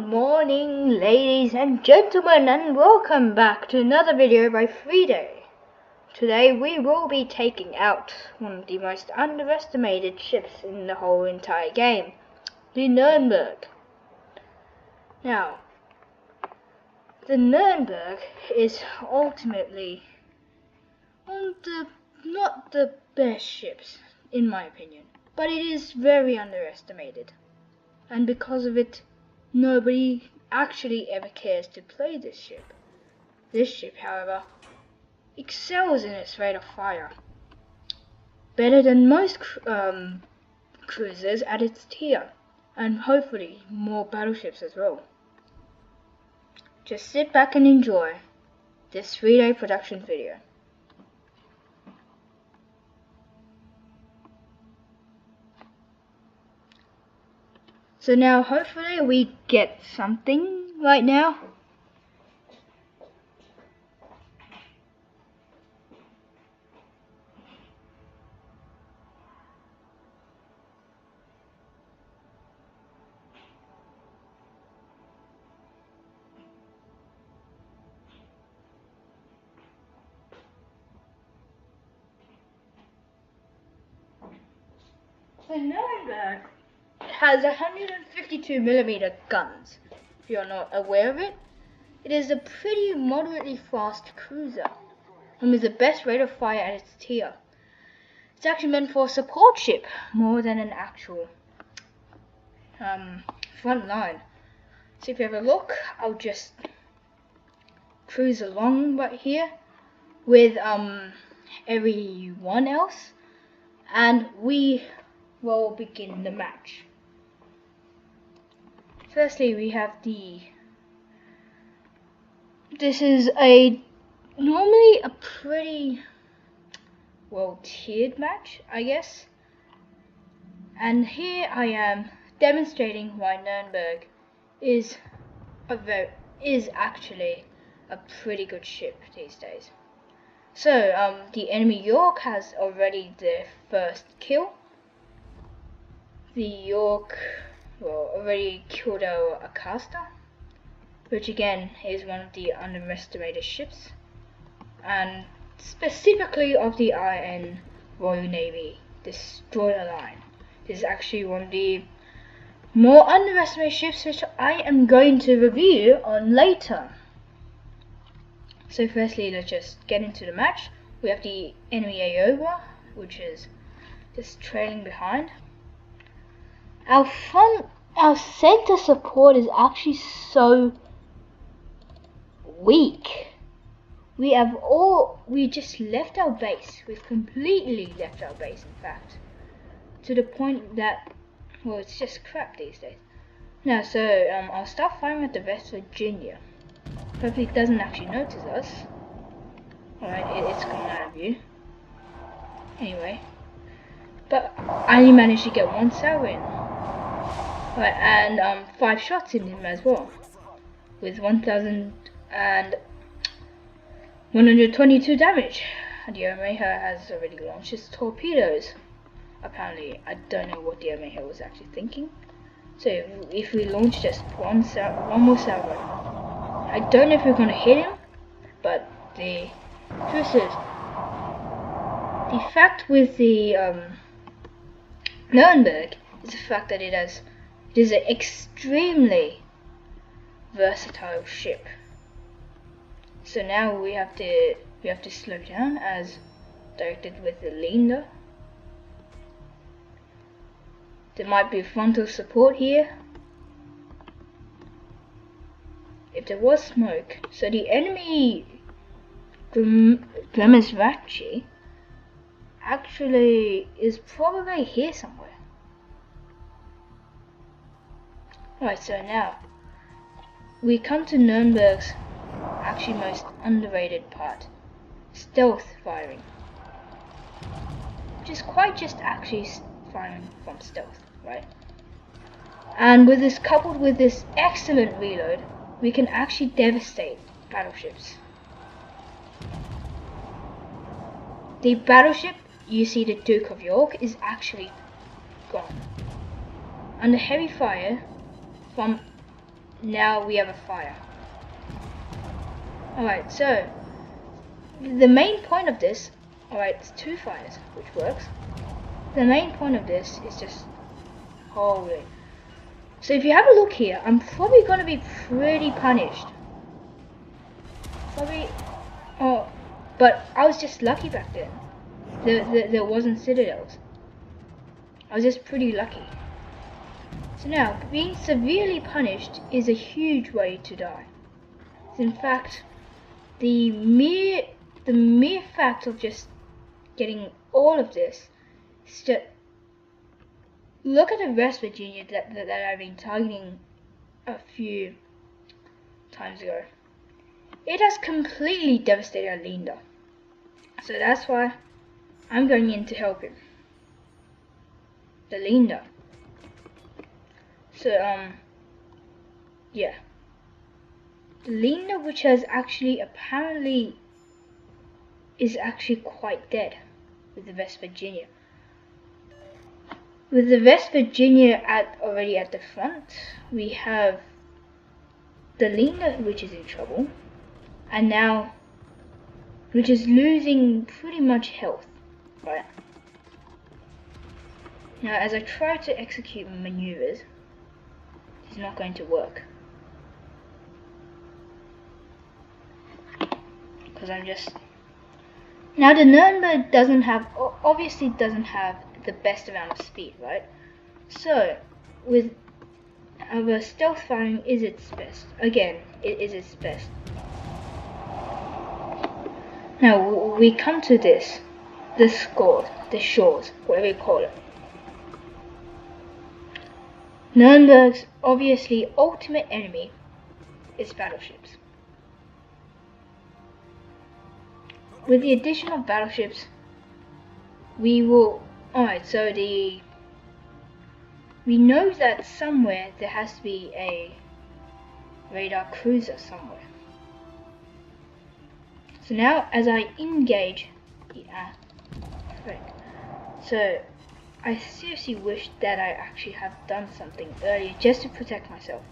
Good morning, ladies and gentlemen, and welcome back to another video by Friday. Today we will be taking out one of the most underestimated ships in the whole entire game, the Nürnberg. Now, the Nürnberg is ultimately one of the not the best ships, in my opinion, but it is very underestimated, and because of it, nobody actually ever cares to play this ship. This ship, however, excels in its rate of fire, better than most cruisers at its tier, and hopefully more battleships as well. Just sit back and enjoy this 3-day production video. So now hopefully we get something right now. So Nürnberg has 152mm guns. If you're not aware of it, it is a pretty moderately fast cruiser and with the best rate of fire at its tier. It's actually meant for a support ship more than an actual front line. So if you have a look, I'll just cruise along right here with everyone else, and we will begin the match. Firstly, we have this is normally a pretty well tiered match, I guess. And here I am demonstrating why Nürnberg is actually a pretty good ship these days. So the enemy York has already their first kill. The York already killed a caster, which again is one of the underestimated ships, and specifically of the Iron Royal Navy destroyer line. This is actually one of the more underestimated ships, which I am going to review on later. So firstly, let's just get into the match. We have the enemy Aoba, which is just trailing behind. Our center support is actually so weak. We just left our base. We've completely left our base, in fact, to the point that, well, it's just crap these days. Now, so I'll start firing at the West Virginia. Hopefully it doesn't actually notice us. Alright, it's coming out of view. Anyway, but I only managed to get one salvo in. Right, and 5 shots in him as well, with 1,122 damage. And the Omeha has already launched his torpedoes. Apparently, I don't know what the Omeha was actually thinking. So if we launch just one more salvo, I don't know if we're gonna hit him, but the truth is, the fact with the Nürnberg is the fact that it is an extremely versatile ship. So now we have to slow down as directed with the Linder. There might be frontal support here if there was smoke. So the enemy Gremesvaci actually is probably here somewhere. Right, so now we come to Nürnberg's actually most underrated part, stealth firing, which is quite just actually firing from stealth, right? And with this, coupled with this excellent reload, we can actually devastate battleships. The battleship, you see the Duke of York, is actually gone. Under heavy fire from now we have a fire. Alright, so the main point of this, alright, it's 2 fires, which works. The main point of this is just holy. So if you have a look here, I'm probably going to be pretty punished. Probably, oh, but I was just lucky back then. There wasn't citadels. I was just pretty lucky. So now, being severely punished is a huge way to die. In fact, the mere fact of just getting all of this is just, look at the West Virginia that I've been targeting a few times ago. It has completely devastated Linda. So that's why I'm going in to help him. The Linda. So yeah. The Linda, which has actually apparently is actually quite dead with the West Virginia. With the West Virginia already at the front, we have the Linda, which is in trouble, and now which is losing pretty much health. Right. Now, as I try to execute maneuvers, it's not going to work. Because I'm just... Now the Nürnberg doesn't have, obviously doesn't have the best amount of speed, right? So, with our stealth firing is its best. Again, it is its best. Now, we come to this. The shores, whatever you call it. Nürnberg's obviously ultimate enemy is battleships. With the addition of battleships, we will... Alright, so we know that somewhere there has to be a radar cruiser somewhere. So now, as I engage the so I seriously wish that I actually have done something earlier just to protect myself.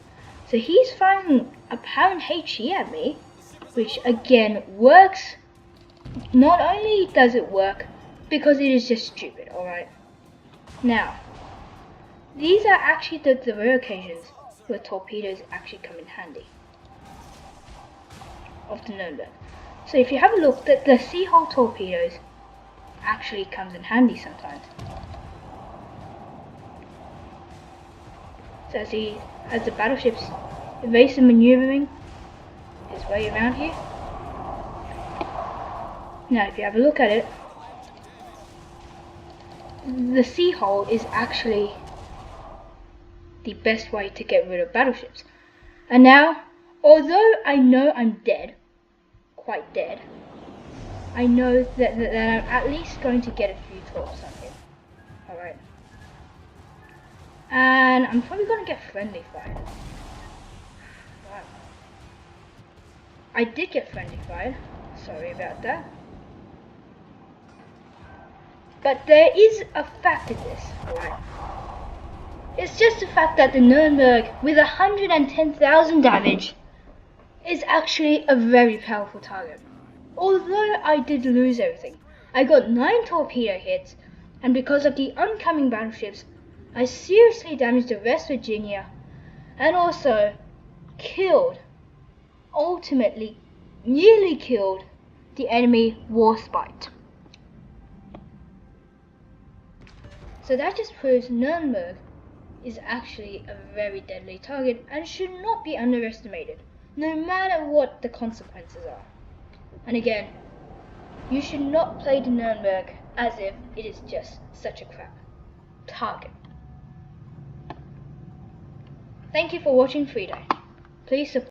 So he's firing a pound HE at me, which again works. Not only does it work, because it is just stupid, alright? Now, these are actually the rare occasions where torpedoes actually come in handy. Of the Nürnberg. So if you have a look, the sea hull torpedoes actually comes in handy sometimes. So as the battleships evasive maneuvering his way around here. Now if you have a look at it, the sea hull is actually the best way to get rid of battleships. And now, although I know I'm dead, quite dead, I know that I'm at least going to get a few torps on him. Alright. And I'm probably going to get friendly fire. Wow. I did get friendly fire. Sorry about that. But there is a fact in this, alright? It's just the fact that the Nürnberg, with 110,000 damage, is actually a very powerful target. Although I did lose everything, I got 9 torpedo hits, and because of the oncoming battleships, I seriously damaged the West Virginia, and also killed, ultimately, nearly killed, the enemy Warspite. So that just proves Nürnberg is actually a very deadly target and should not be underestimated, no matter what the consequences are. And again, you should not play the Nürnberg as if it is just such a crap target. Thank you for watching Friday. Please support